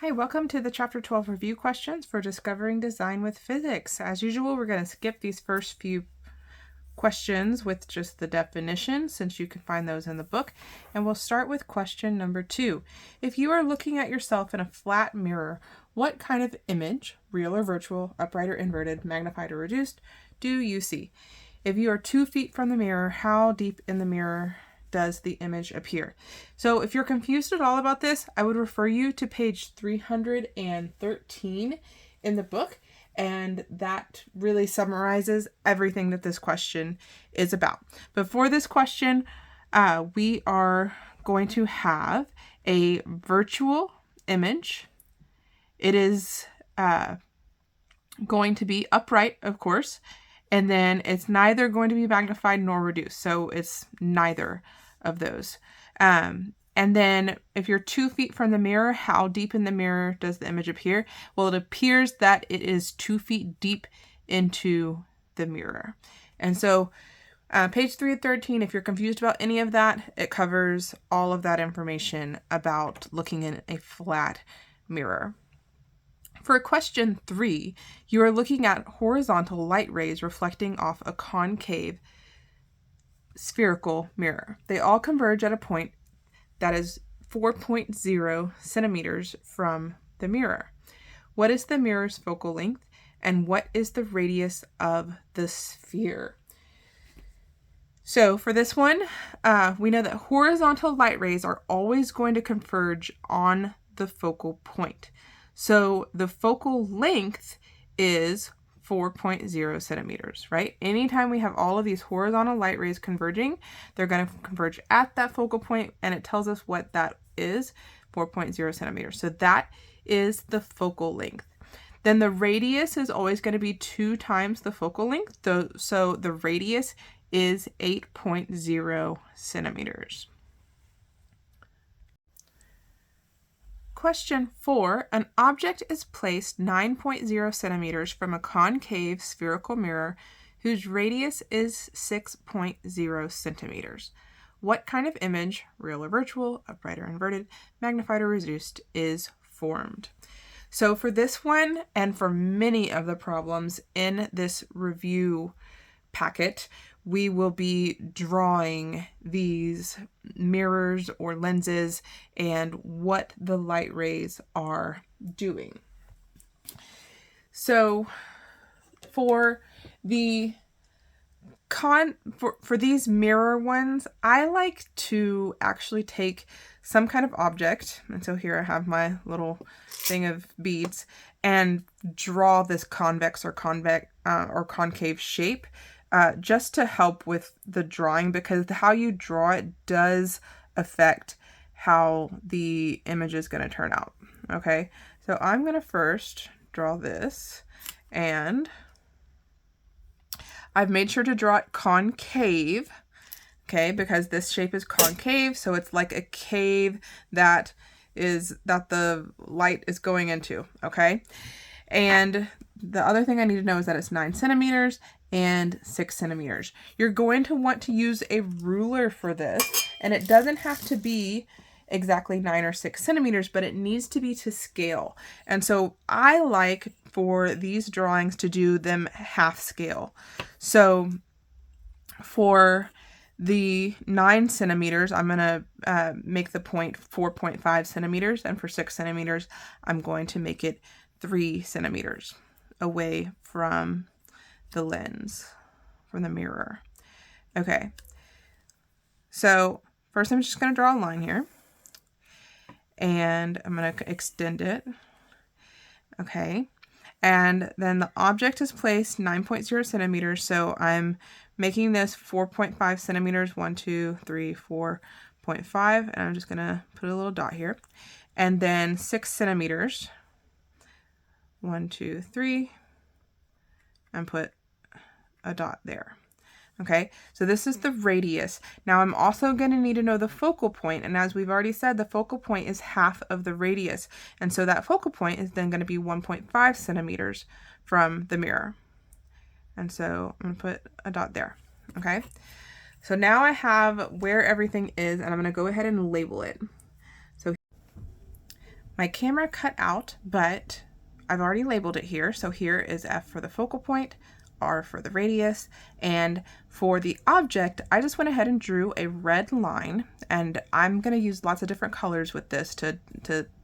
Hi, welcome to the Chapter 12 review questions for Discovering Design with Physics. As usual, we're going to skip these first few questions with just the definition, since you can find those in the book. And we'll start with question number 2. If you are looking at yourself in a flat mirror, what kind of image, real or virtual, upright or inverted, magnified or reduced, do you see? If you are 2 feet from the mirror, how deep in the mirror does the image appear? So if you're confused at all about this, I would refer you to page 313 in the book, and that really summarizes everything that this question is about. But for this question, we are going to have a virtual image. It is going to be upright, of course, and then it's neither going to be magnified nor reduced. So it's neither of those. And then if you're 2 feet from the mirror, how deep in the mirror does the image appear? Well, it appears that it is 2 feet deep into the mirror. And so page 313, if you're confused about any of that, it covers all of that information about looking in a flat mirror. For question 3, you are looking at horizontal light rays reflecting off a concave spherical mirror. They all converge at a point that is 4.0 centimeters from the mirror. What is the mirror's focal length, and what is the radius of the sphere? So for this one, we know that horizontal light rays are always going to converge on the focal point. So the focal length is 4.0 centimeters, right? Anytime we have all of these horizontal light rays converging, they're going to converge at that focal point, and it tells us what that is, 4.0 centimeters. So that is the focal length. Then the radius is always going to be 2 times the focal length. So the radius is 8.0 centimeters. Question 4, an object is placed 9.0 centimeters from a concave spherical mirror whose radius is 6.0 centimeters. What kind of image, real or virtual, upright or inverted, magnified or reduced, is formed? So for this one, and for many of the problems in this review packet, we will be drawing these mirrors or lenses and what the light rays are doing. So for the for these mirror ones, I like to actually take some kind of object, and so here I have my little thing of beads, and draw this convex or concave shape. Just to help with the drawing, because how you draw it does affect how the image is going to turn out. Okay, so I'm going to first draw this, and I've made sure to draw it concave, okay, because this shape is concave, so it's like a cave that the light is going into, okay? And the other thing I need to know is that it's 9 centimeters and 6 centimeters. You're going to want to use a ruler for this, and it doesn't have to be exactly 9 or 6 centimeters, but it needs to be to scale. And so I like for these drawings to do them half scale. So for the 9 centimeters, I'm going to make the point 4.5 centimeters, and for 6 centimeters, I'm going to make it 3 centimeters away from the lens, from the mirror. Okay, so first I'm just going to draw a line here, and I'm going to extend it. Okay, and then the object is placed 9.0 centimeters, so I'm making this 4.5 centimeters, 1, 2, 3, 4.5, and I'm just going to put a little dot here, and then 6 centimeters, 1, 2, 3, and put a dot there. Okay, so this is the radius. Now I'm also going to need to know the focal point, and as we've already said, the focal point is half of the radius, and so that focal point is then going to be 1.5 centimeters from the mirror. And so I'm going to put a dot there. Okay, so now I have where everything is, and I'm going to go ahead and label it. So My camera cut out, but I've already labeled it here. So here is F for the focal point, R for the radius, and for the object, I just went ahead and drew a red line, and I'm going to use lots of different colors with this to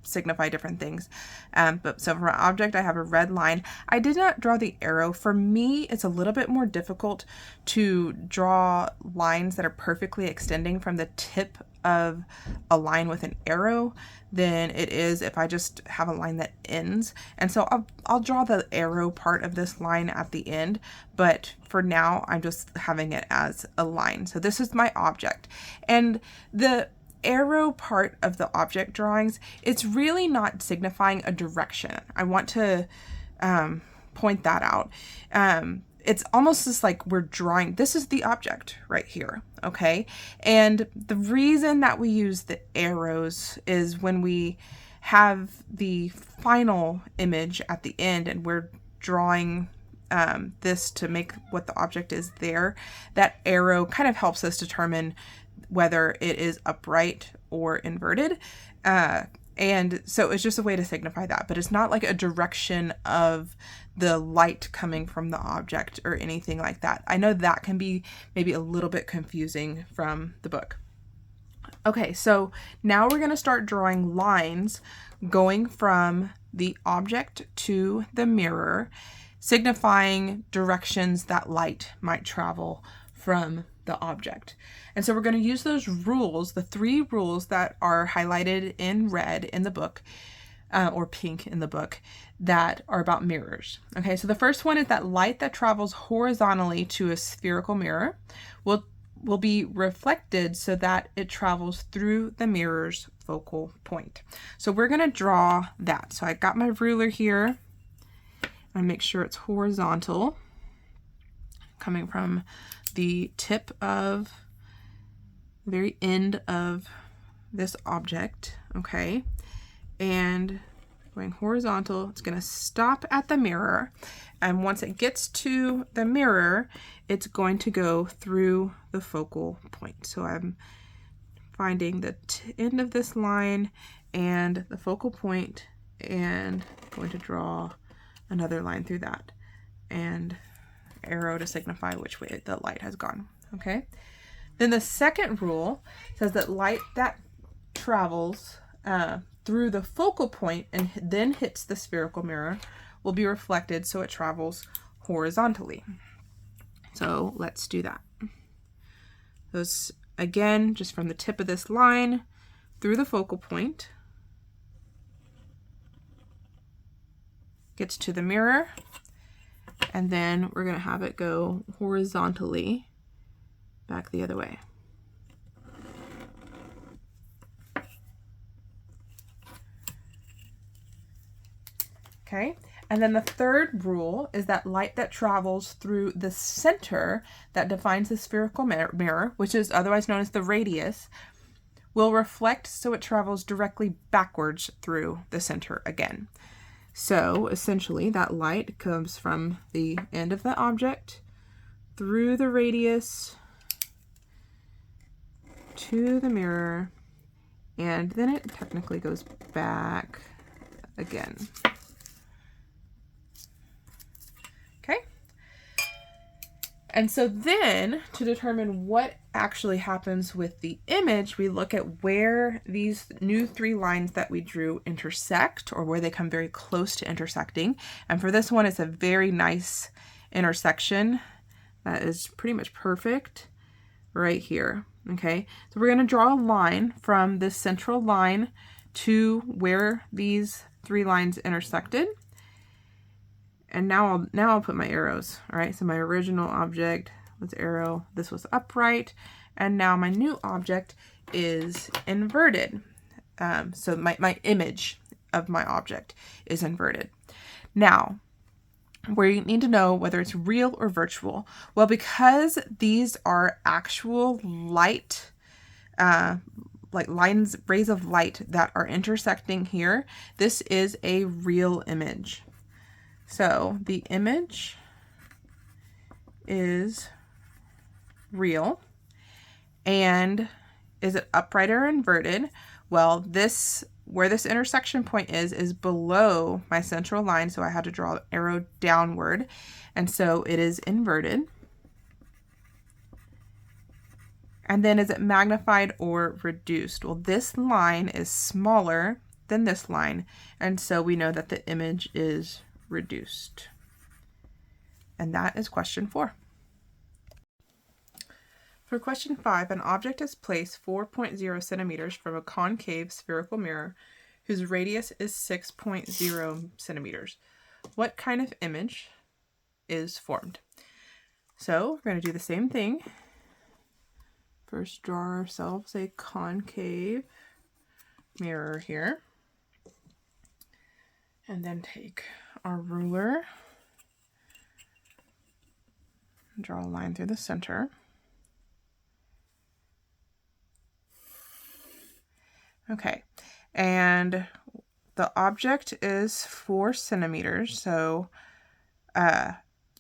signify different things. But so for my object, I have a red line. I did not draw the arrow. For me, it's a little bit more difficult to draw lines that are perfectly extending from the tip of a line with an arrow than it is if I just have a line that ends. And so I'll draw the arrow part of this line at the end, but for now I'm just having it as a line. So this is my object, and the arrow part of the object drawings, it's really not signifying a direction. I want to point that out. It's almost just like we're drawing, this is the object right here, okay? And the reason that we use the arrows is when we have the final image at the end and we're drawing this to make what the object is there, that arrow kind of helps us determine whether it is upright or inverted. And so it's just a way to signify that, but it's not like a direction of the light coming from the object or anything like that. I know that can be maybe a little bit confusing from the book. Okay, so now we're going to start drawing lines going from the object to the mirror, signifying directions that light might travel from the object. And so we're going to use those rules, the 3 rules that are highlighted in red in the book, or pink in the book, that are about mirrors. Okay, so the first one is that light that travels horizontally to a spherical mirror will be reflected so that it travels through the mirror's focal point. So we're going to draw that. So I got my ruler here. I make sure it's horizontal, coming from the tip of the very end of this object, okay? And going horizontal, it's going to stop at the mirror. And once it gets to the mirror, it's going to go through the focal point. So I'm finding the end of this line and the focal point and going to draw another line through that and arrow to signify which way the light has gone. Okay. Then the second rule says that light that travels through the focal point and then hits the spherical mirror will be reflected so it travels horizontally. So let's do that. Those again, just from the tip of this line through the focal point, gets to the mirror, and then we're going to have it go horizontally back the other way. Okay, and then the third rule is that light that travels through the center that defines the spherical mirror, which is otherwise known as the radius, will reflect so it travels directly backwards through the center again. So essentially that light comes from the end of the object through the radius to the mirror, and then it technically goes back again. Okay. And so then to determine what actually happens with the image, we look at where these new 3 lines that we drew intersect, or where they come very close to intersecting. And for this one, it's a very nice intersection that is pretty much perfect right here. Okay, so we're going to draw a line from this central line to where these 3 lines intersected. And now I'll put my arrows. All right, so my original object was arrow. This was upright, and now my new object is inverted. So my image of my object is inverted. Now, we need to know whether it's real or virtual. Well, because these are actual light, like lines, rays of light that are intersecting here, this is a real image. So the image is real. And is it upright or inverted? Well, where this intersection point is below my central line, so I had to draw an arrow downward, and so it is inverted. And then is it magnified or reduced? Well, this line is smaller than this line, and so we know that the image is reduced. And that is question 4. For question 5, an object is placed 4.0 centimeters from a concave spherical mirror whose radius is 6.0 centimeters. What kind of image is formed? So we're going to do the same thing. First, draw ourselves a concave mirror here. And then take our ruler, draw a line through the center. Okay, and the object is 4 centimeters. So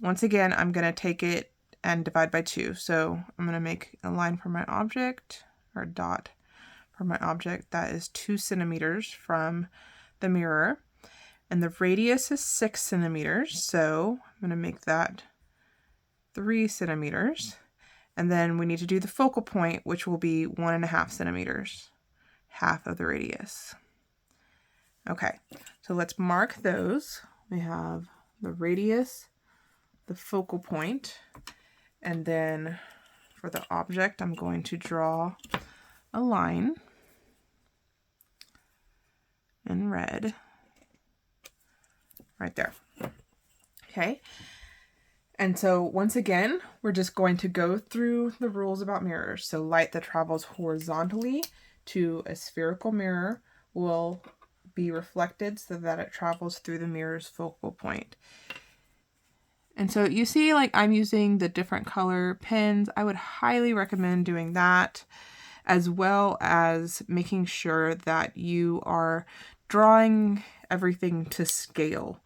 once again, I'm going to take it and divide by 2. So I'm going to make a line for my object, or a dot for my object that is 2 centimeters from the mirror. And the radius is 6 centimeters. So I'm going to make that 3 centimeters. And then we need to do the focal point, which will be 1.5 centimeters, half of the radius. Okay, so let's mark those. We have the radius, the focal point, and then for the object, I'm going to draw a line in red right there. Okay, and so once again, we're just going to go through the rules about mirrors. So light that travels horizontally to a spherical mirror will be reflected so that it travels through the mirror's focal point. And so you see, like, I'm using the different color pens. I would highly recommend doing that, as well as making sure that you are drawing everything to scale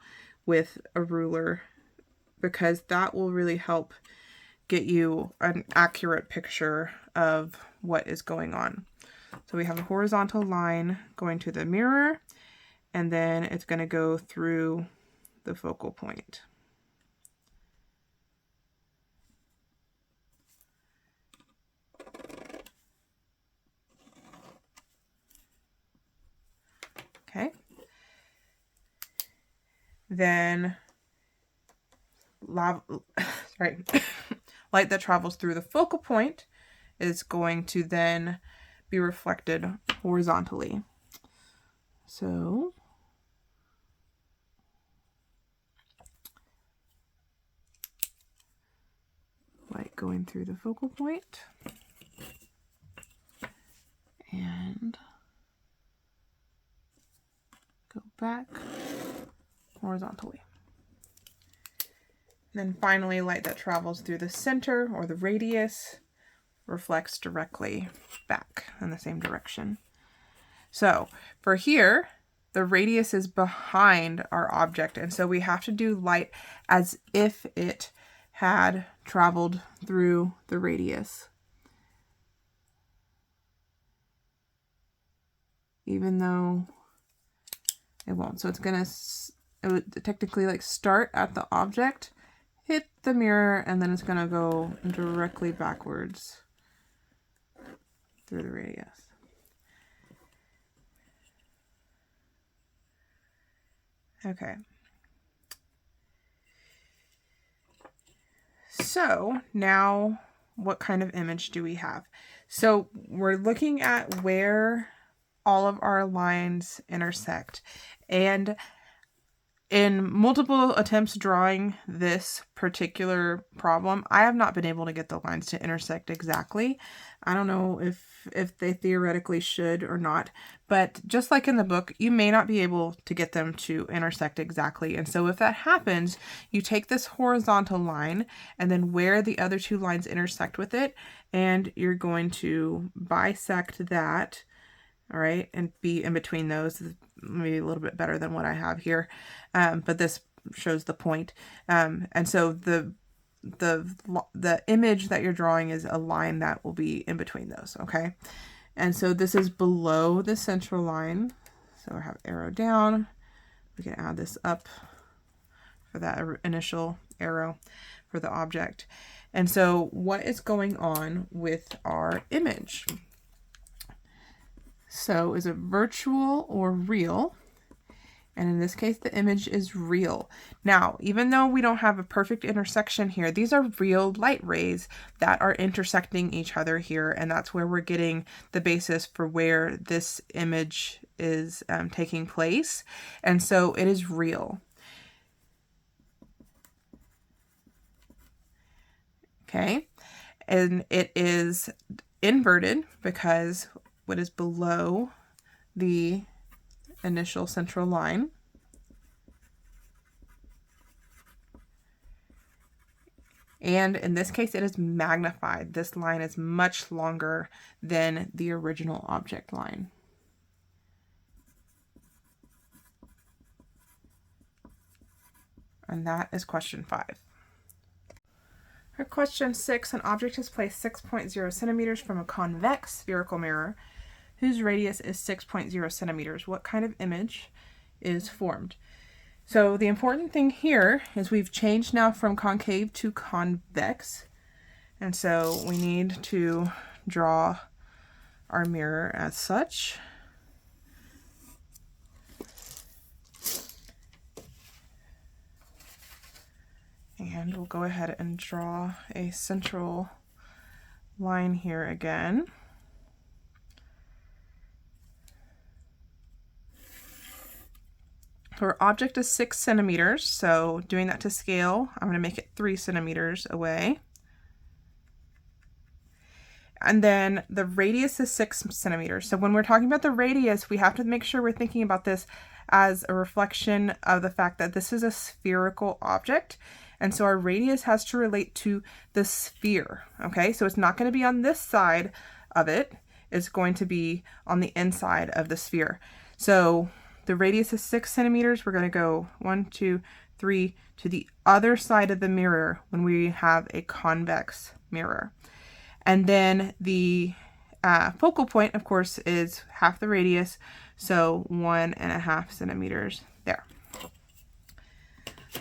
with a ruler, because that will really help get you an accurate picture of what is going on. So we have a horizontal line going to the mirror, and then it's going to go through the focal point. Okay. Then light that travels through the focal point is going to then be reflected horizontally. So light going through the focal point and go back horizontally. And then finally, light that travels through the center or the radius reflects directly back in the same direction. So for here, the radius is behind our object, and so we have to do light as if it had traveled through the radius, even though it won't. So it would technically like start at the object, hit the mirror, and then it's going to go directly backwards through the radius. Okay. So now what kind of image do we have? So we're looking at where all of our lines intersect, and in multiple attempts drawing this particular problem, I have not been able to get the lines to intersect exactly. I don't know if they theoretically should or not, but just like in the book, you may not be able to get them to intersect exactly. And so if that happens, you take this horizontal line and then where the other two lines intersect with it, and you're going to bisect that, all right, and be in between those. Maybe a little bit better than what I have here, but this shows the point. And so the image that you're drawing is a line that will be in between those, okay? And so this is below the central line. So I have arrow down. We can add this up for that initial arrow for the object. And so what is going on with our image? So is it virtual or real? And in this case, the image is real. Now, even though we don't have a perfect intersection here, these are real light rays that are intersecting each other here. And that's where we're getting the basis for where this image is taking place. And so it is real. Okay. And it is inverted because what is below the initial central line and in this case it is magnified. This line is much longer than the original object line. And that is question 5. For question 6, an object is placed 6.0 centimeters from a convex spherical mirror whose radius is 6.0 centimeters. What kind of image is formed? So the important thing here is we've changed now from concave to convex. And so we need to draw our mirror as such. And we'll go ahead and draw a central line here again. Our object is 6 centimeters, so doing that to scale, I'm going to make it 3 centimeters away. And then the radius is 6 centimeters. So when we're talking about the radius, we have to make sure we're thinking about this as a reflection of the fact that this is a spherical object. And so our radius has to relate to the sphere, okay? So it's not going to be on this side of it. It's going to be on the inside of the sphere. So the radius is 6 centimeters. We're going to go 1, 2, 3 to the other side of the mirror when we have a convex mirror. And then the focal point, of course, is half the radius, so 1.5 centimeters there.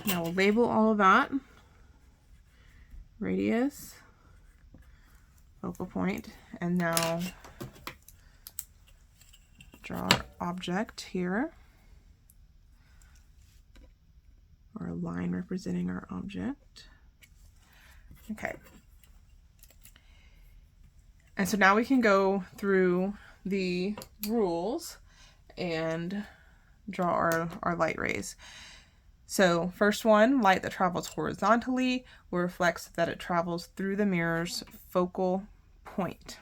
Now we'll label all of that. Radius, focal point, and now draw our object here, or a line representing our object. Okay. And so now we can go through the rules and draw our light rays. So first one, light that travels horizontally will reflect that it travels through the mirror's focal point.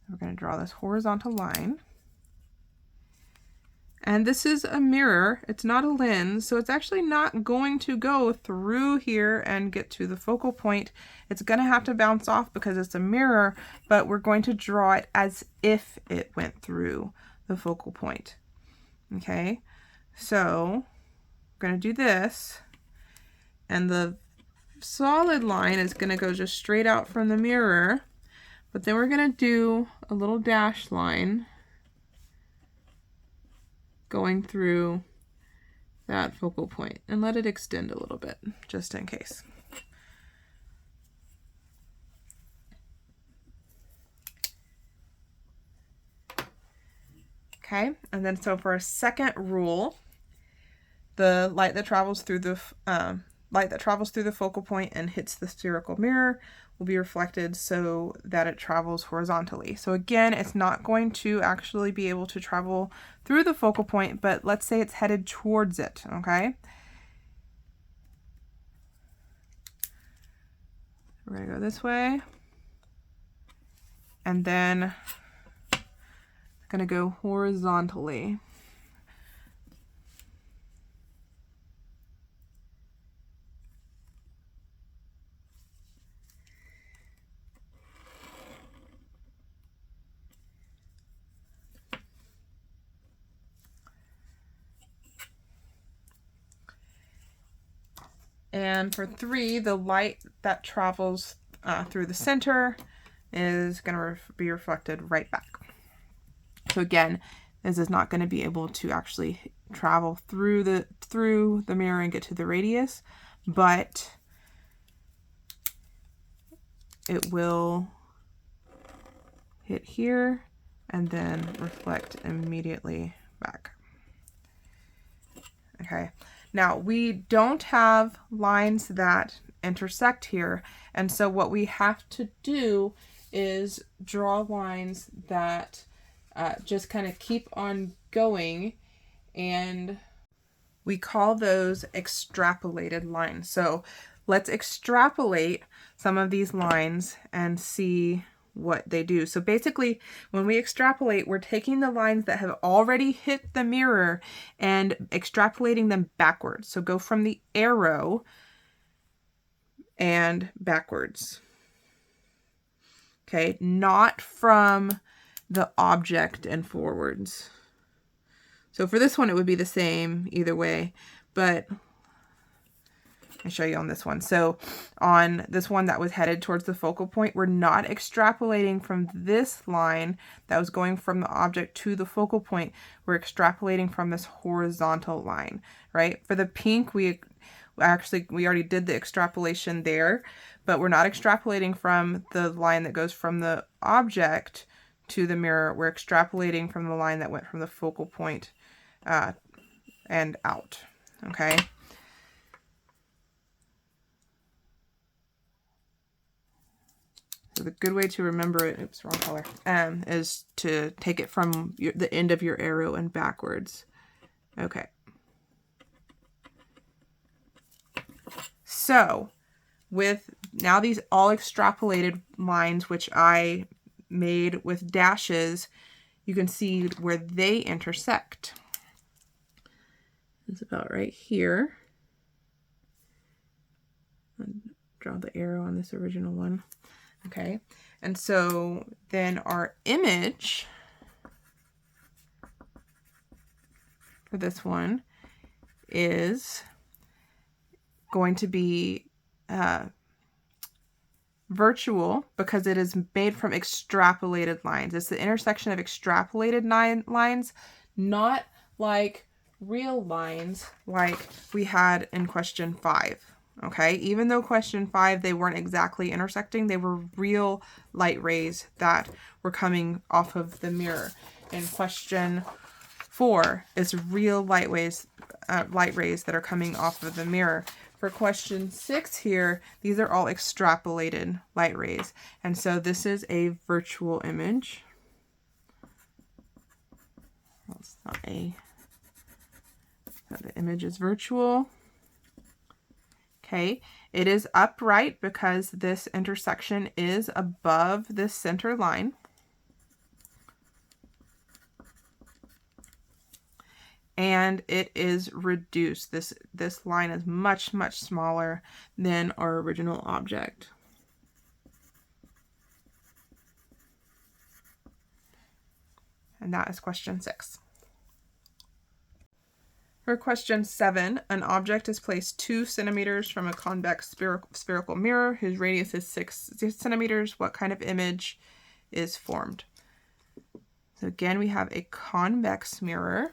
We're going to draw this horizontal line. And this is a mirror, it's not a lens, so it's actually not going to go through here and get to the focal point. It's going to have to bounce off because it's a mirror, but we're going to draw it as if it went through the focal point. Okay, so we're going to do this, and the solid line is going to go just straight out from the mirror, but then we're going to do a little dash line going through that focal point and let it extend a little bit just in case. Okay, and then so for a second rule, the light that travels through the focal point and hits the spherical mirror will be reflected so that it travels horizontally. So again, it's not going to actually be able to travel through the focal point, but let's say it's headed towards it, okay? We're going to go this way, and then I'm going to go horizontally. And for 3, the light that travels through the center is going to be reflected right back. So again, this is not going to be able to actually travel through the mirror and get to the radius, but it will hit here and then reflect immediately back. Okay, now we don't have lines that intersect here, and so what we have to do is draw lines that just kind of keep on going, and we call those extrapolated lines. So let's extrapolate some of these lines and see what they do. So basically, when we extrapolate, we're taking the lines that have already hit the mirror and extrapolating them backwards. So go from the arrow and backwards. Okay, not from the object and forwards. So for this one, it would be the same either way, but I'll show you on this one. So on this one that was headed towards the focal point, we're not extrapolating from this line that was going from the object to the focal point. We're extrapolating from this horizontal line, right? For the pink, we already did the extrapolation there, but we're not extrapolating from the line that goes from the object to the mirror. We're extrapolating from the line that went from the focal point and out, okay? So the good way to remember it, oops, wrong color, is to take it from the end of your arrow and backwards. Okay. So with now these all extrapolated lines, which I made with dashes, you can see where they intersect. It's about right here. I'll draw the arrow on this original one. Okay, and so then our image for this one is going to be virtual because it is made from extrapolated lines. It's the intersection of extrapolated lines, not like real lines like we had in question 5. Okay, even though question 5, they weren't exactly intersecting, they were real light rays that were coming off of the mirror. In question 4, it's real light rays that are coming off of the mirror. For question 6 here, these are all extrapolated light rays. And so this is a virtual image. Well, it's not a, the image is virtual. Okay, it is upright because this intersection is above this center line. And it is reduced. This line is much, much smaller than our original object. And that is question 6. For question 7, an object is placed 2 centimeters from a convex spherical mirror whose radius is 6 centimeters. What kind of image is formed? So again, we have a convex mirror.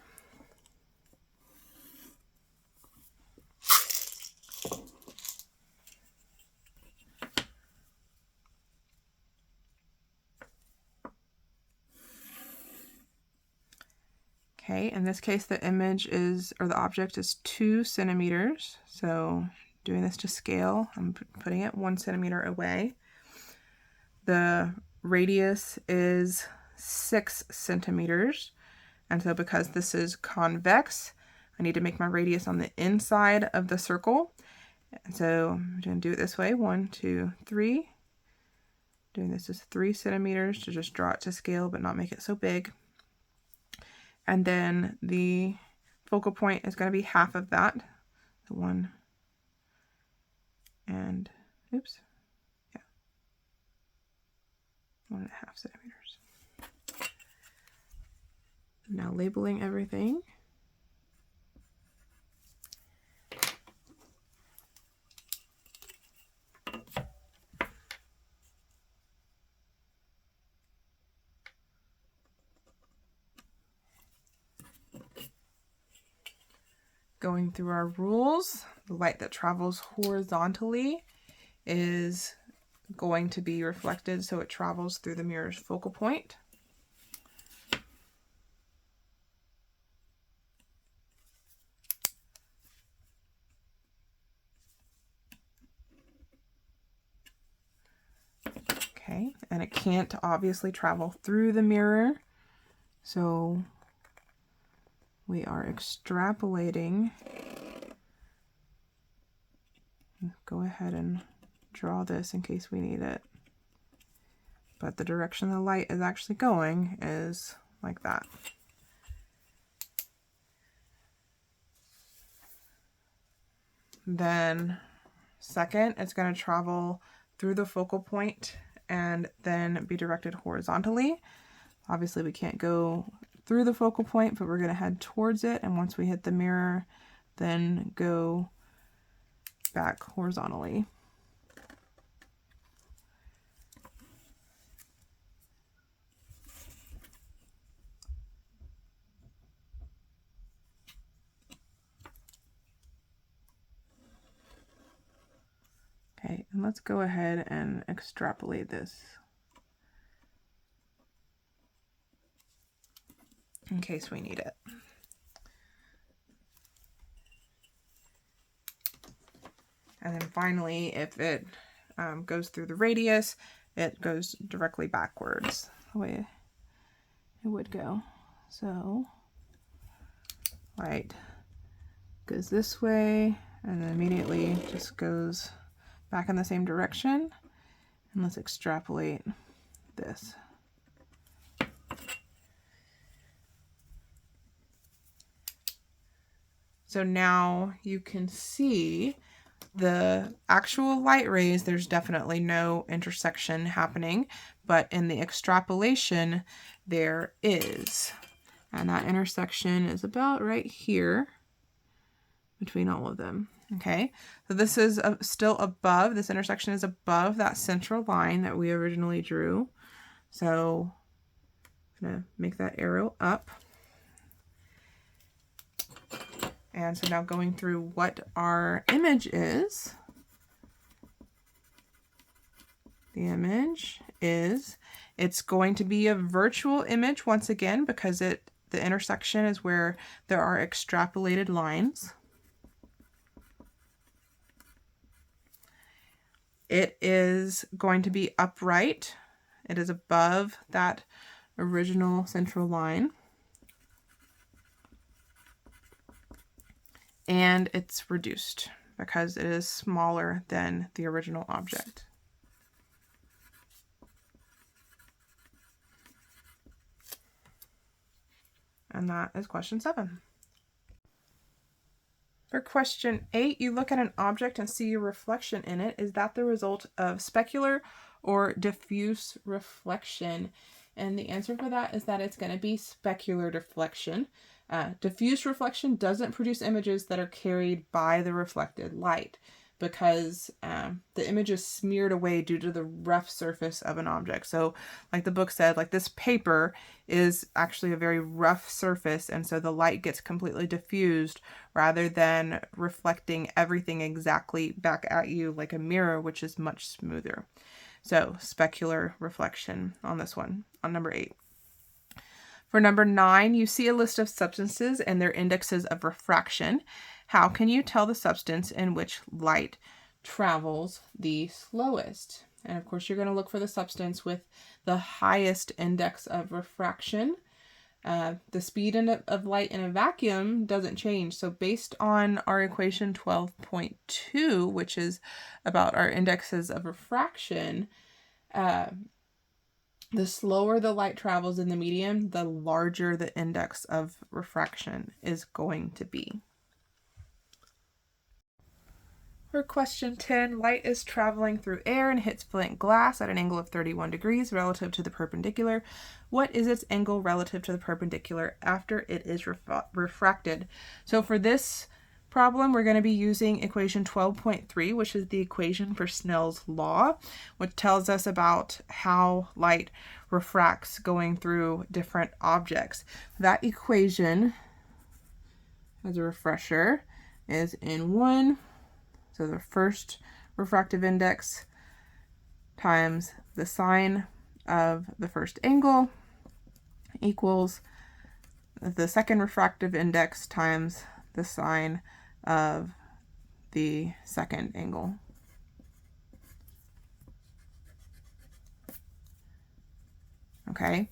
Okay, in this case, the image is, or the object is 2 centimeters. So doing this to scale, I'm putting it 1 centimeter away. The radius is 6 centimeters. And so because this is convex, I need to make my radius on the inside of the circle. And so I'm going to do it this way, 1, 2, 3. Doing this is 3 centimeters to just draw it to scale, but not make it so big. And then the focal point is going to be half of that. So 1 and, oops, yeah, 1.5 centimeters. Now labeling everything. Going through our rules, the light that travels horizontally is going to be reflected, so it travels through the mirror's focal point. Okay, and it can't obviously travel through the mirror, so we are extrapolating. Go ahead and draw this in case we need it. But the direction the light is actually going is like that. Then second, it's going to travel through the focal point and then be directed horizontally. Obviously we can't go through the focal point, but we're going to head towards it, and once we hit the mirror, then go back horizontally. Okay, and let's go ahead and extrapolate this in case we need it. And then finally, if it goes through the radius, it goes directly backwards the way it would go. So light goes this way and then immediately just goes back in the same direction. And let's extrapolate this. So now you can see the actual light rays, there's definitely no intersection happening, but in the extrapolation, there is. And that intersection is about right here between all of them. Okay, so this is still above, this intersection is above that central line that we originally drew. So I'm going to make that arrow up. And so now going through what our image is, the image is, it's going to be a virtual image once again because the intersection is where there are extrapolated lines. It is going to be upright. It is above that original central line. And it's reduced because it is smaller than the original object. And that is question 7. For question 8, you look at an object and see a reflection in it. Is that the result of specular or diffuse reflection? And the answer for that is that it's going to be specular deflection. Diffuse reflection doesn't produce images that are carried by the reflected light because the image is smeared away due to the rough surface of an object. So like the book said, like this paper is actually a very rough surface, and so the light gets completely diffused rather than reflecting everything exactly back at you like a mirror, which is much smoother. So specular reflection on this one, on number 8. For number 9, you see a list of substances and their indexes of refraction. How can you tell the substance in which light travels the slowest? And of course, you're going to look for the substance with the highest index of refraction. The speed of light in a vacuum doesn't change. So based on our equation 12.2, which is about our indexes of refraction, the slower the light travels in the medium, the larger the index of refraction is going to be. For question 10, light is traveling through air and hits flint glass at an angle of 31 degrees relative to the perpendicular. What is its angle relative to the perpendicular after it is refracted? So for this problem, we're going to be using equation 12.3, which is the equation for Snell's law, which tells us about how light refracts going through different objects. That equation, as a refresher, is N1, so the first refractive index times the sine of the first angle equals the second refractive index times the sine of the second angle. Okay,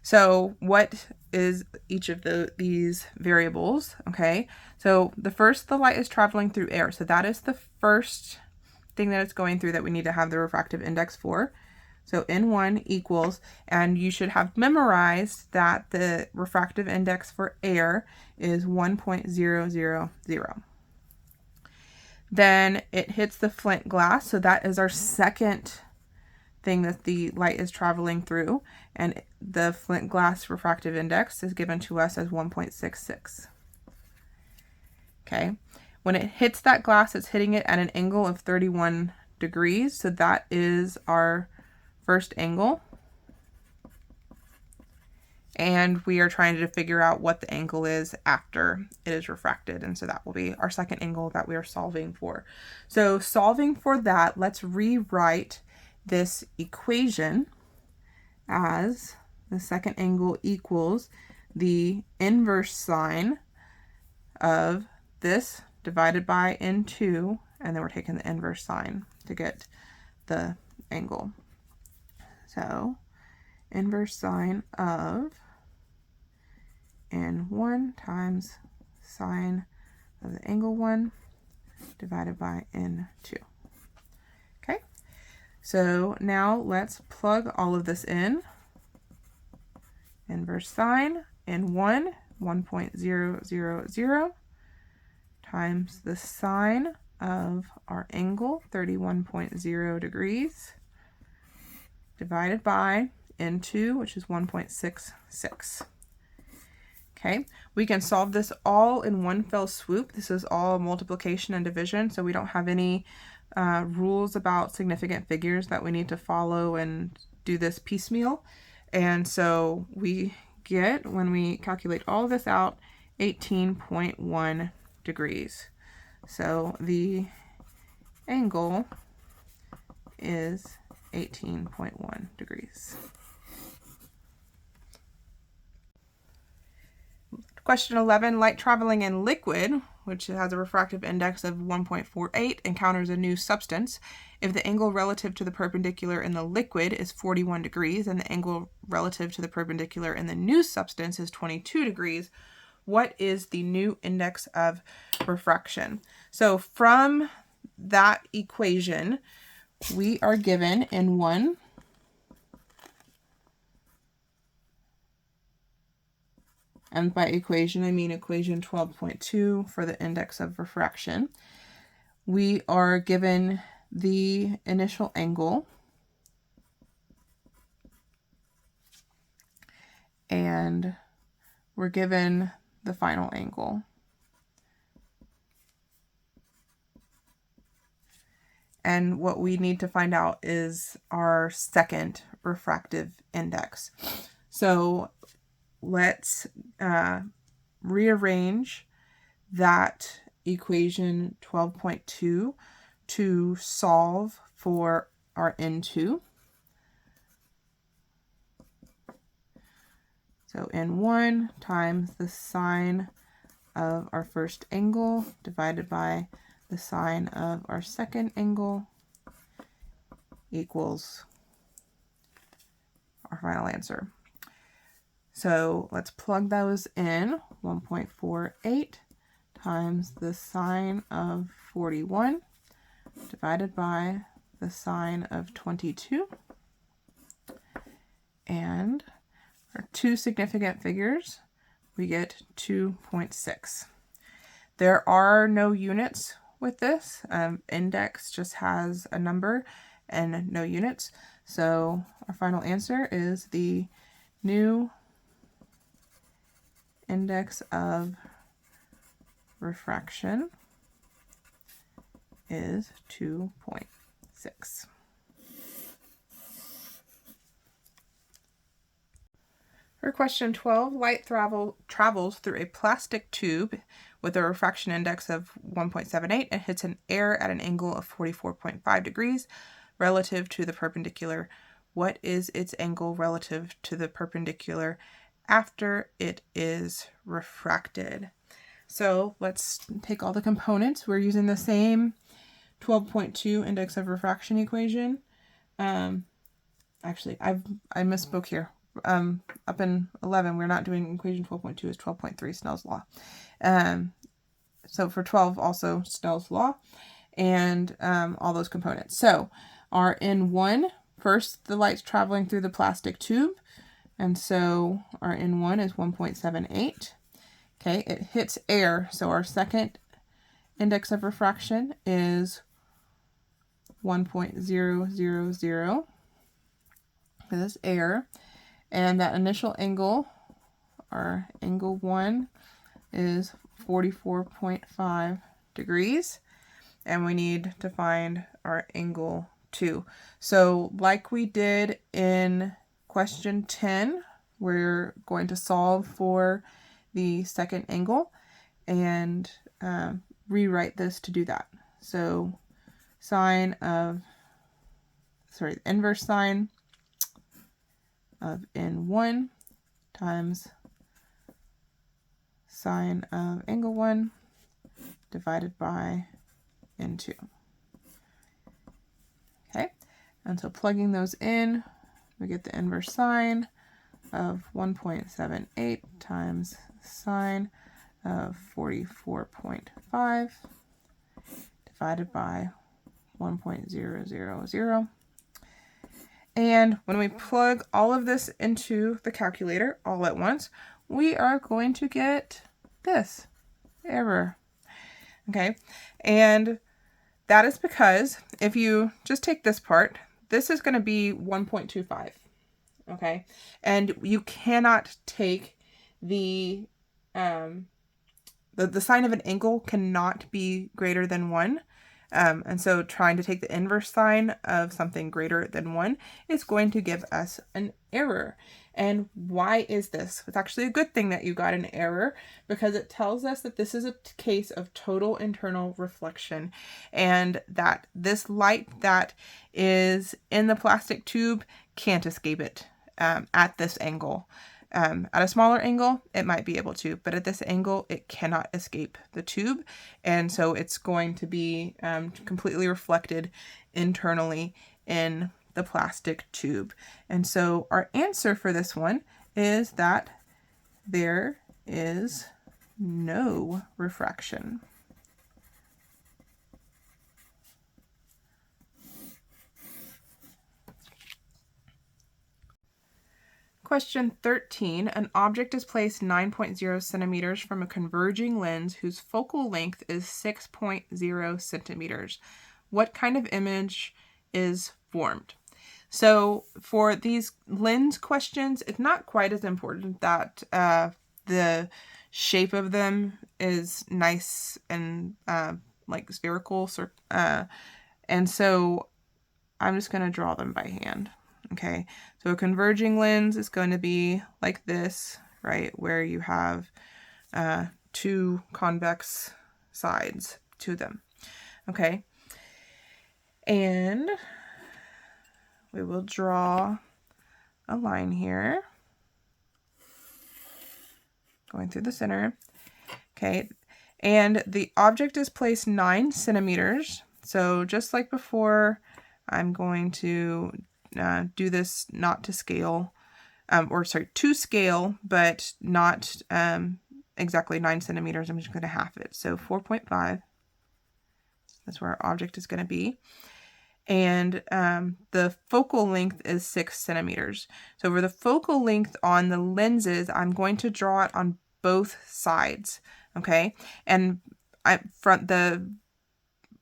so what is each of these variables? Okay, so the light is traveling through air, so that is the first thing that it's going through that we need to have the refractive index for. So N1 equals, and you should have memorized that the refractive index for air is 1.000. Then it hits the flint glass, so that is our second thing that the light is traveling through, and the flint glass refractive index is given to us as 1.66. Okay, when it hits that glass, it's hitting it at an angle of 31 degrees, so that is our first angle, and we are trying to figure out what the angle is after it is refracted, and so that will be our second angle that we are solving for. So solving for that, let's rewrite this equation as the second angle equals the inverse sine of this divided by N2, and then we're taking the inverse sine to get the angle. So inverse sine of N1 times sine of the angle 1 divided by N2. Okay, so now let's plug all of this in. Inverse sine N1, 1.000 times the sine of our angle, 31.0 degrees, divided by N2, which is 1.66. Okay, we can solve this all in one fell swoop. This is all multiplication and division, so we don't have any rules about significant figures that we need to follow and do this piecemeal. And so we get, when we calculate all this out, 18.1 degrees. So the angle is 18.1 degrees. Question 11, light traveling in liquid, which has a refractive index of 1.48, encounters a new substance. If the angle relative to the perpendicular in the liquid is 41 degrees and the angle relative to the perpendicular in the new substance is 22 degrees, what is the new index of refraction? So from that equation, we are given N1 and by equation, I mean equation 12.2 for the index of refraction. We are given the initial angle, and we're given the final angle. And what we need to find out is our second refractive index. So let's rearrange that equation 12.2 to solve for our N2. So N1 times the sine of our first angle divided by the sine of our second angle equals our final answer. So let's plug those in. 1.48 times the sine of 41 divided by the sine of 22. And our two significant figures, we get 2.6. There are no units with this. Index just has a number and no units. So our final answer is the new index of refraction is 2.6. For question 12, light travels through a plastic tube with a refraction index of 1.78 and hits an air at an angle of 44.5 degrees relative to the perpendicular. What is its angle relative to the perpendicular after it is refracted? So let's take all the components. We're using the same 12.2 index of refraction equation. Actually, I misspoke here. Up in 11, we're not doing equation 12.2, it's 12.3, Snell's law. So for 12, also Snell's law, and all those components. So our N1, first the light's traveling through the plastic tube, and so our N1 is 1.78. Okay, it hits air, so our second index of refraction is 1.000 for this air. And that initial angle, our angle 1, is 44.5 degrees. And we need to find our angle 2. So like we did in question 10, we're going to solve for the second angle and rewrite this to do that. So inverse sine of N1 times sine of angle 1 divided by N2. Okay, and so plugging those in, we get the inverse sine of 1.78 times sine of 44.5 divided by 1.000. And when we plug all of this into the calculator all at once, we are going to get this error. Okay, and that is because if you just take this part, this is going to be 1.25. Okay, and you cannot take the sine of an angle cannot be greater than 1. And so trying to take the inverse sine of something greater than 1 is going to give us an error. And why is this? It's actually a good thing that you got an error, because it tells us that this is a case of total internal reflection, and that this light that is in the plastic tube can't escape it at this angle. At a smaller angle, it might be able to, but at this angle, it cannot escape the tube. And so it's going to be completely reflected internally in the plastic tube. And so our answer for this one is that there is no refraction. Question 13, an object is placed 9.0 centimeters from a converging lens whose focal length is 6.0 centimeters. What kind of image is formed? So for these lens questions, it's not quite as important that the shape of them is nice and like spherical. And so I'm just going to draw them by hand. Okay, so a converging lens is going to be like this, right, where you have two convex sides to them. Okay, and we will draw a line here going through the center. Okay, and the object is placed 9 centimeters. So just like before, I'm going to do this not to scale, to scale, but not exactly 9 centimeters. I'm just going to half it. So 4.5, that's where our object is going to be. And the focal length is 6 centimeters. So for the focal length on the lenses, I'm going to draw it on both sides, okay? And the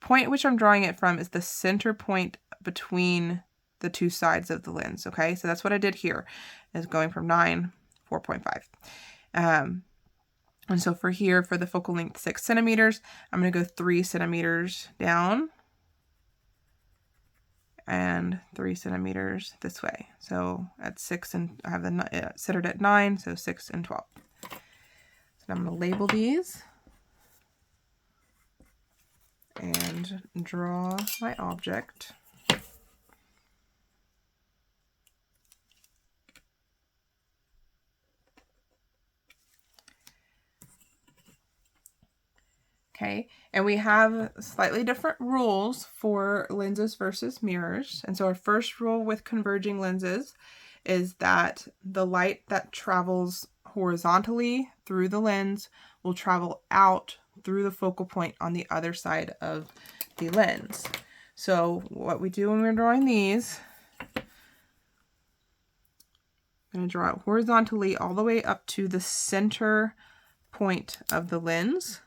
point at which I'm drawing it from is the center point between the two sides of the lens, okay? So that's what I did here, is going from 9, 4.5. And so for here, for the focal length 6 centimeters, I'm going to go 3 centimeters down and 3 centimeters this way. So at 6 and I have the centered at 9, so 6 and 12. So I'm going to label these and draw my object. Okay, and we have slightly different rules for lenses versus mirrors. And so our first rule with converging lenses is that the light that travels horizontally through the lens will travel out through the focal point on the other side of the lens. So what we do when we're drawing these, I'm going to draw it horizontally all the way up to the center point of the lens.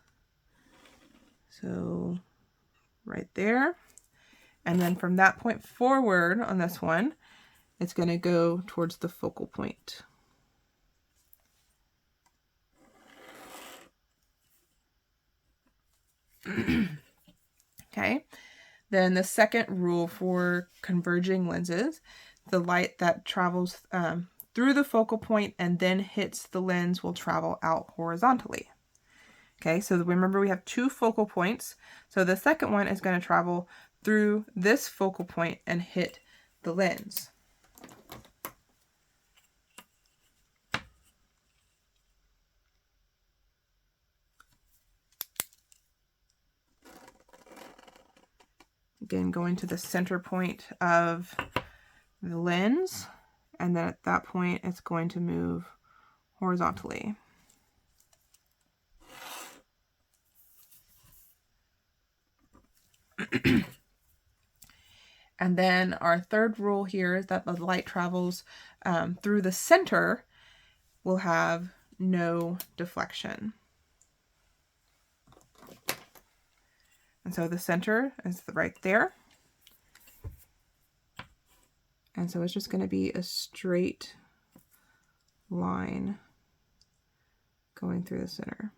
So right there. And then from that point forward on this one, it's going to go towards the focal point. Okay. Then the second rule for converging lenses, the light that travels through the focal point and then hits the lens will travel out horizontally. Okay, so remember we have 2 focal points. So the second one is going to travel through this focal point and hit the lens. Again, going to the center point of the lens, and then at that point it's going to move horizontally. And then our third rule here is that the light travels through the center will have no deflection. And so the center is right there. And so it's just going to be a straight line going through the center.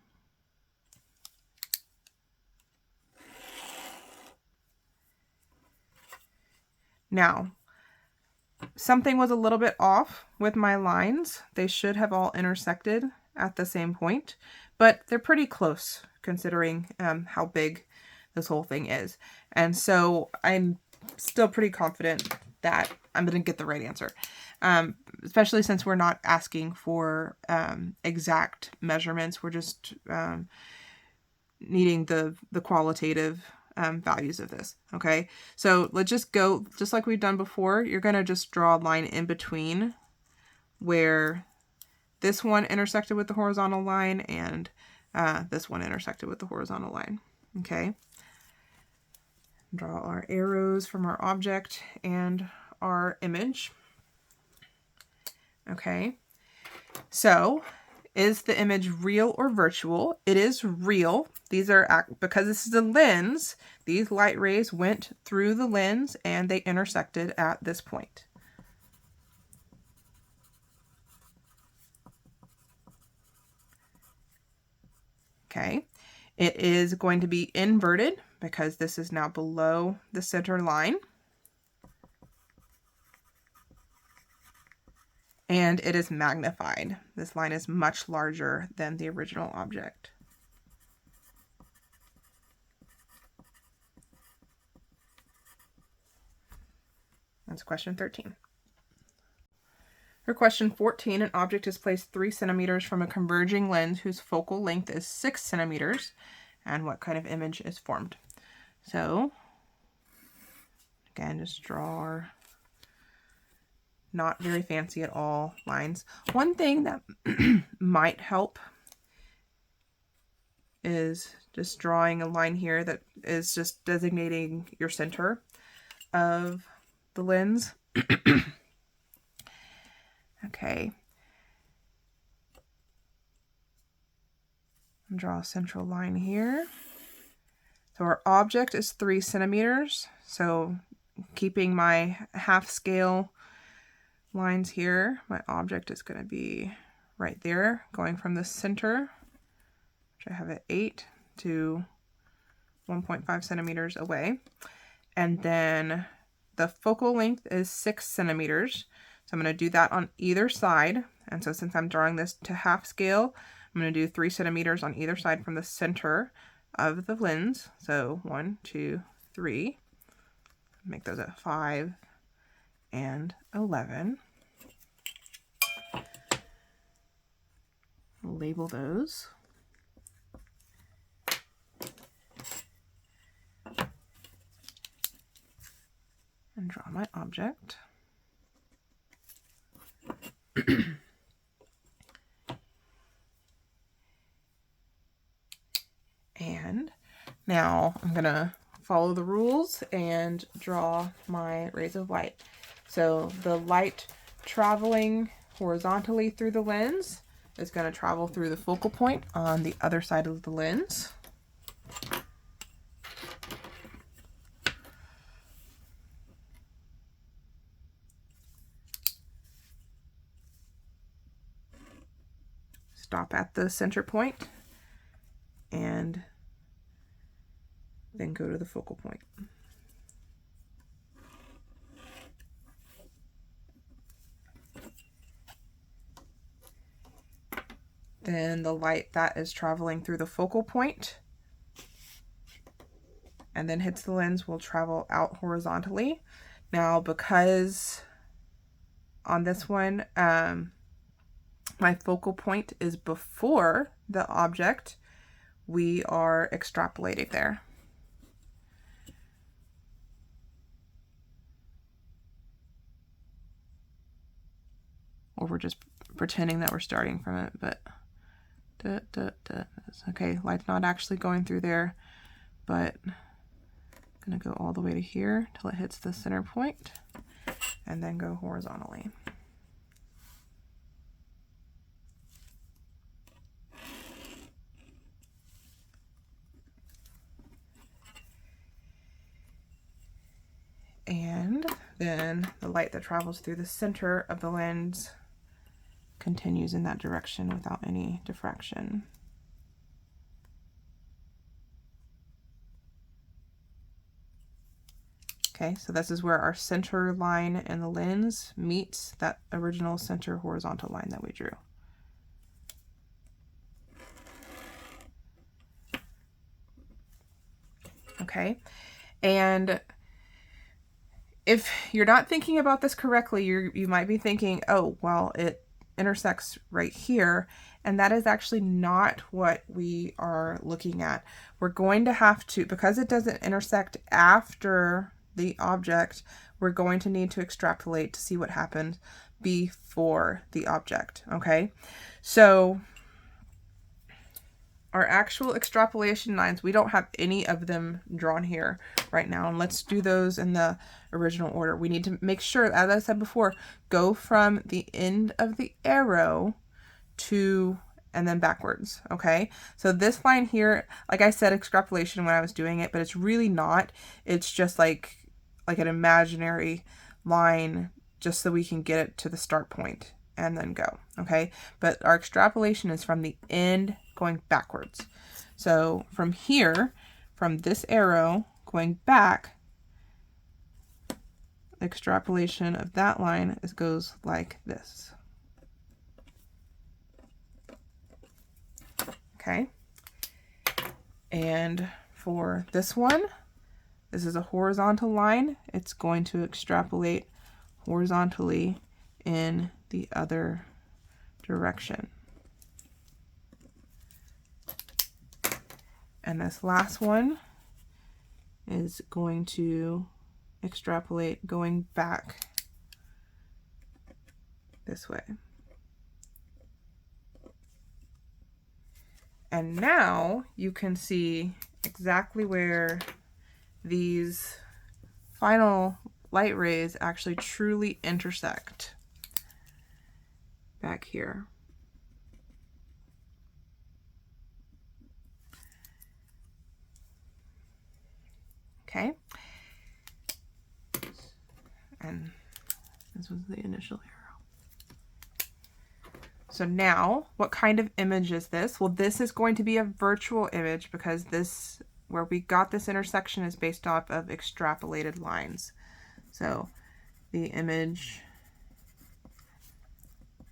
Now, something was a little bit off with my lines. They should have all intersected at the same point, but they're pretty close considering how big this whole thing is. And so I'm still pretty confident that I'm going to get the right answer, especially since we're not asking for exact measurements. We're just needing the qualitative values of this. Okay, so let's just go just like we've done before. You're going to just draw a line in between where this one intersected with the horizontal line and this one intersected with the horizontal line. Okay, draw our arrows from our object and our image. Okay, so is the image real or virtual? It is real. These are, because this is a lens, these light rays went through the lens and they intersected at this point. Okay, it is going to be inverted because this is now below the center line. And it is magnified. This line is much larger than the original object. That's question 13. For question 14, an object is placed 3 centimeters from a converging lens whose focal length is 6 centimeters. And what kind of image is formed? So, again, just draw our not very fancy at all lines. One thing that might help is just drawing a line here that is just designating your center of the lens. Okay. Draw a central line here. So our object is 3 centimeters. So keeping my half scale lines here, my object is going to be right there, going from the center, which I have at 8, to 1.5 centimeters away. And then the focal length is 6 centimeters. So I'm going to do that on either side. And so since I'm drawing this to half scale, I'm going to do 3 centimeters on either side from the center of the lens. So 1, 2, 3. Make those at 5 and 11. Label those. And draw my object. And now I'm going to follow the rules and draw my rays of light. So the light traveling horizontally through the lens is going to travel through the focal point on the other side of the lens. Stop at the center point and then go to the focal point. Then the light that is traveling through the focal point and then hits the lens will travel out horizontally. Now, because on this one, my focal point is before the object, we are extrapolating there. Or we're just pretending that we're starting from it, but okay, light's not actually going through there, but I'm gonna go all the way to here till it hits the center point and then go horizontally. And then the light that travels through the center of the lens continues in that direction without any diffraction. Okay, so this is where our center line in the lens meets that original center horizontal line that we drew. Okay, and if you're not thinking about this correctly, you might be thinking, oh, well, it intersects right here, and that is actually not what we are looking at. We're going to have to, because it doesn't intersect after the object, we're going to need to extrapolate to see what happened before the object, okay? So our actual extrapolation lines, we don't have any of them drawn here right now. And let's do those in the original order. We need to make sure, as I said before, go from the end of the arrow to, and then backwards, okay? So this line here, like I said, extrapolation when I was doing it, but it's really not. It's just like an imaginary line just so we can get it to the start point and then go, okay? But our extrapolation is from the end going backwards. So from here, from this arrow going back, the extrapolation of that line goes like this. Okay. And for this one, this is a horizontal line. It's going to extrapolate horizontally in the other direction. And this last one is going to extrapolate going back this way. And now you can see exactly where these final light rays actually truly intersect back here. Okay. And this was the initial arrow. So now, what kind of image is this? Well, this is going to be a virtual image because this, where we got this intersection, is based off of extrapolated lines. So the image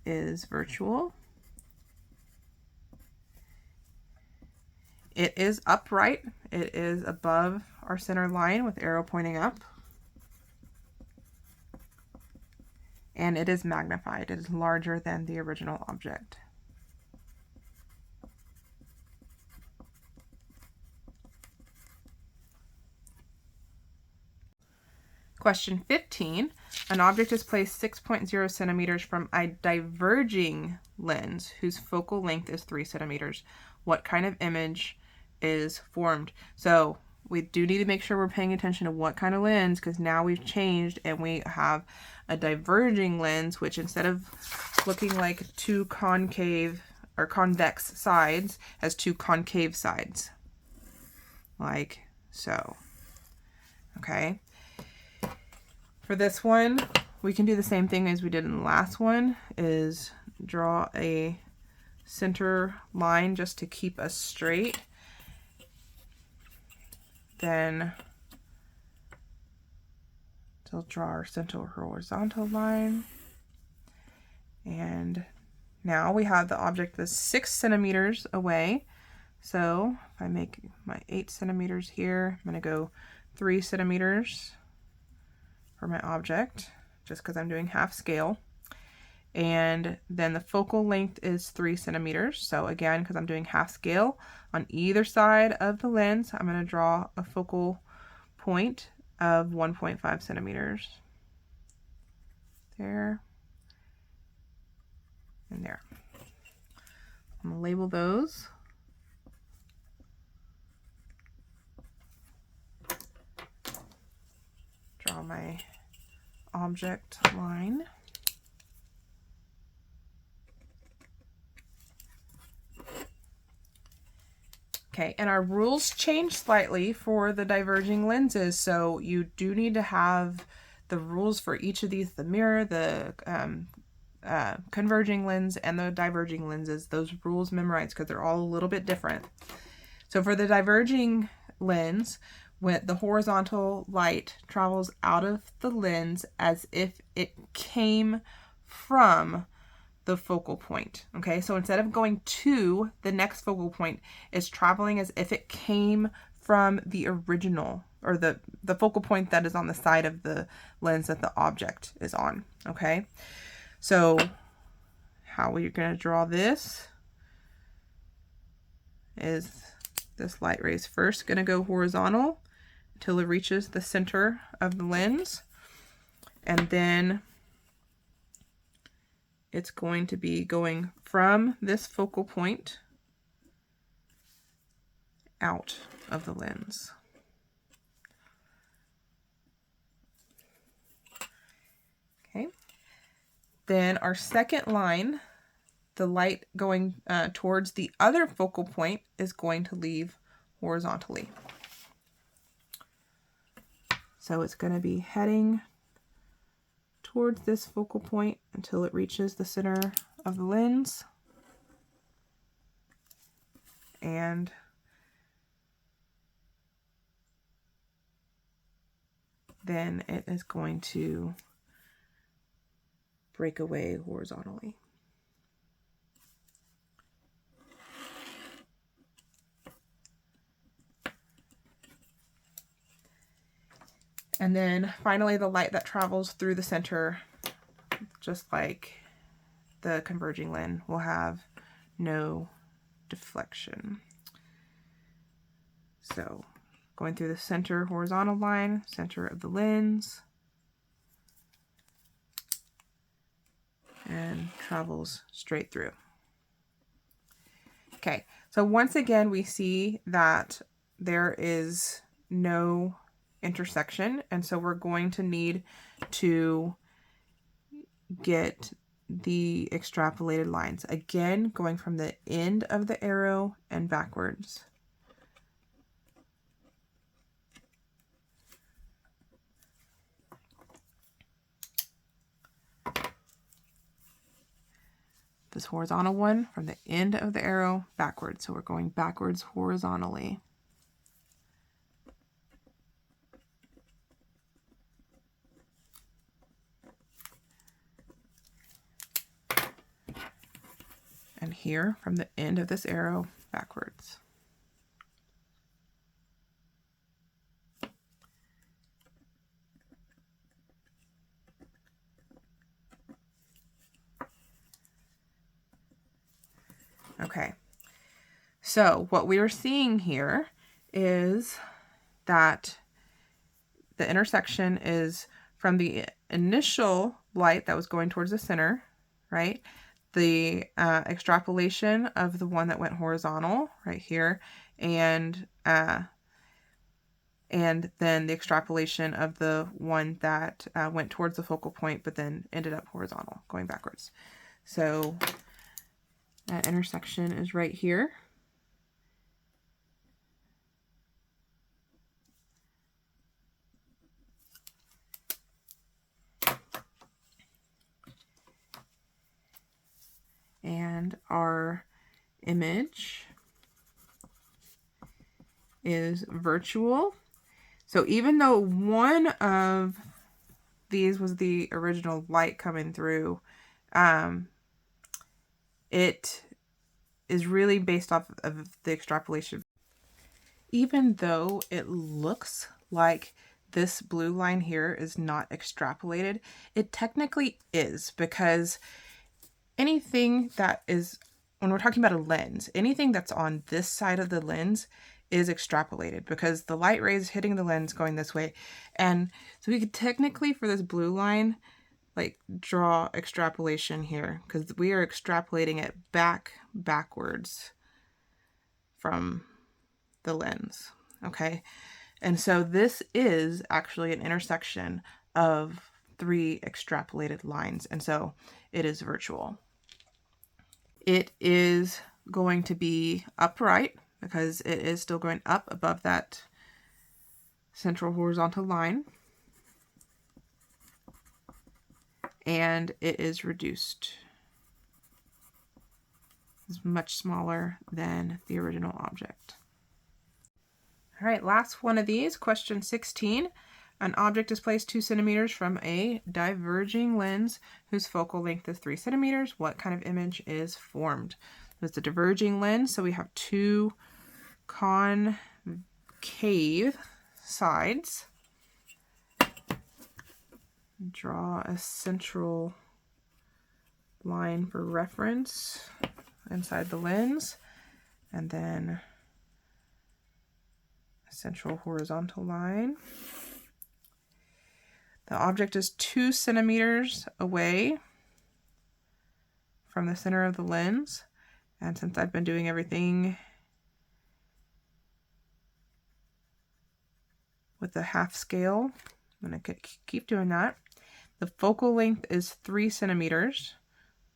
is virtual. It is upright. It is above our center line with arrow pointing up. And it is magnified. It is larger than the original object. Question 15, an object is placed 6.0 centimeters from a diverging lens whose focal length is 3 centimeters. What kind of image is formed? So we do need to make sure we're paying attention to what kind of lens, because now we've changed and we have a diverging lens, which instead of looking like two concave or convex sides, has two concave sides, like so. Okay. For this one, we can do the same thing as we did in the last one, is draw a center line just to keep us straight. Then we'll draw our center horizontal line. And now we have the object that's 6 centimeters away. So if I make my 8 centimeters here, I'm going to go 3 centimeters for my object, just because I'm doing half scale. And then the focal length is 3 centimeters. So again, because I'm doing half scale, on either side of the lens, I'm going to draw a focal point of 1.5 centimeters. There and there. I'm going to label those. Draw my object line. Okay, and our rules change slightly for the diverging lenses, so you do need to have the rules for each of these, the mirror, the converging lens, and the diverging lenses, those rules memorized, because they're all a little bit different. So for the diverging lens, when the horizontal light travels out of the lens as if it came from the focal point. Okay, so instead of going to the next focal point, it's traveling as if it came from the original, or the focal point that is on the side of the lens that the object is on. Okay, so how we're going to draw this is this light ray is first going to go horizontal until it reaches the center of the lens, and then it's going to be going from this focal point out of the lens. Okay. Then our second line, the light going towards the other focal point is going to leave horizontally. So it's going to be heading towards this focal point until it reaches the center of the lens, and then it is going to break away horizontally. And then finally, the light that travels through the center, just like the converging lens, will have no deflection. So going through the center horizontal line, center of the lens, and travels straight through. Okay, so once again, we see that there is no intersection, and so we're going to need to get the extrapolated lines. Again, going from the end of the arrow and backwards. This horizontal one from the end of the arrow backwards. So we're going backwards horizontally. and here from the end of this arrow backwards. Okay, so what we are seeing here is that the intersection is from the initial light that was going towards the center, right? The extrapolation of the one that went horizontal right here, and then the extrapolation of the one that went towards the focal point, but then ended up horizontal, going backwards. So that intersection is right here. And our image is virtual. So even though one of these was the original light coming through, it is really based off of the extrapolation. Even though it looks like this blue line here is not extrapolated, it technically is, because anything that is, when we're talking about a lens, anything that's on this side of the lens is extrapolated because the light rays hitting the lens going this way. And so we could technically, for this blue line, like draw extrapolation here because we are extrapolating it backwards from the lens. Okay. And so this is actually an intersection of 3 extrapolated lines. And so it is virtual. It is going to be upright because it is still going up above that central horizontal line. And it is reduced. It's much smaller than the original object. All right, last one of these, question 16. An object is placed 2 centimeters from a diverging lens whose focal length is 3 centimeters. What kind of image is formed? It's a diverging lens, so we have 2 concave sides. Draw a central line for reference inside the lens, and then a central horizontal line. The object is 2 centimeters away from the center of the lens. And since I've been doing everything with the half scale, I'm going to keep doing that. The focal length is 3 centimeters.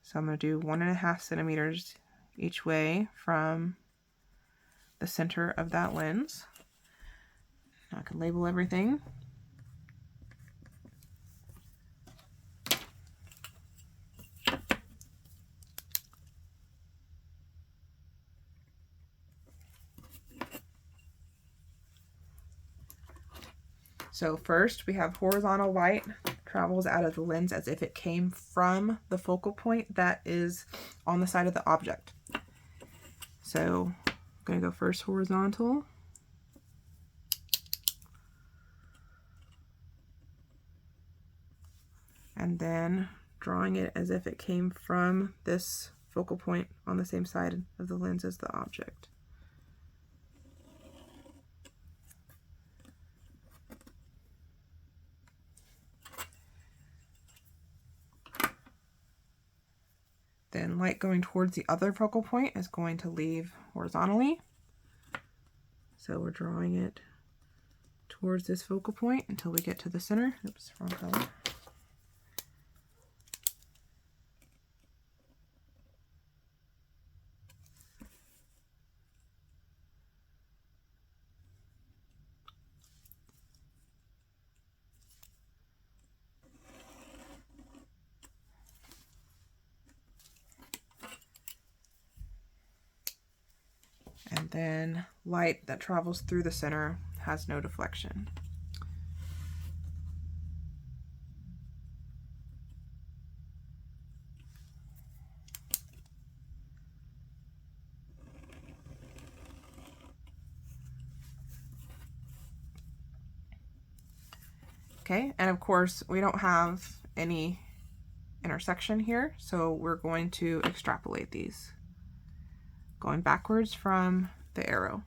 So I'm going to do 1.5 centimeters each way from the center of that lens. Now I can label everything. So first we have horizontal light travels out of the lens as if it came from the focal point that is on the side of the object. So I'm going to go first horizontal. And then drawing it as if it came from this focal point on the same side of the lens as the object. Then light going towards the other focal point is going to leave horizontally. So we're drawing it towards this focal point until we get to the center. Oops, wrong color. And then light that travels through the center has no deflection. Okay, and of course we don't have any intersection here, so we're going to extrapolate these, going backwards from the arrow.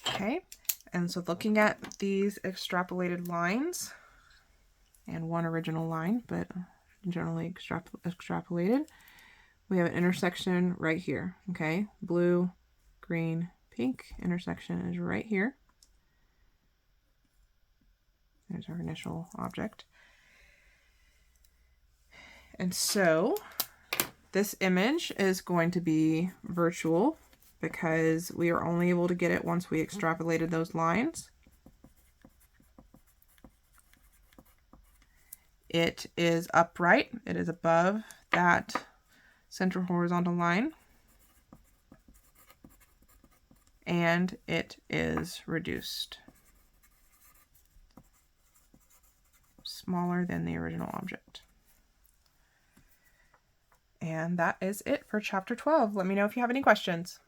Okay, and so looking at these extrapolated lines, and one original line, but generally extrapolated, we have an intersection right here, okay? Blue, green, pink intersection is right here. There's our initial object. And so this image is going to be virtual because we are only able to get it once we extrapolated those lines. It is upright. It is above that central horizontal line. And it is reduced. Smaller than the original object. And that is it for chapter 12. Let me know if you have any questions.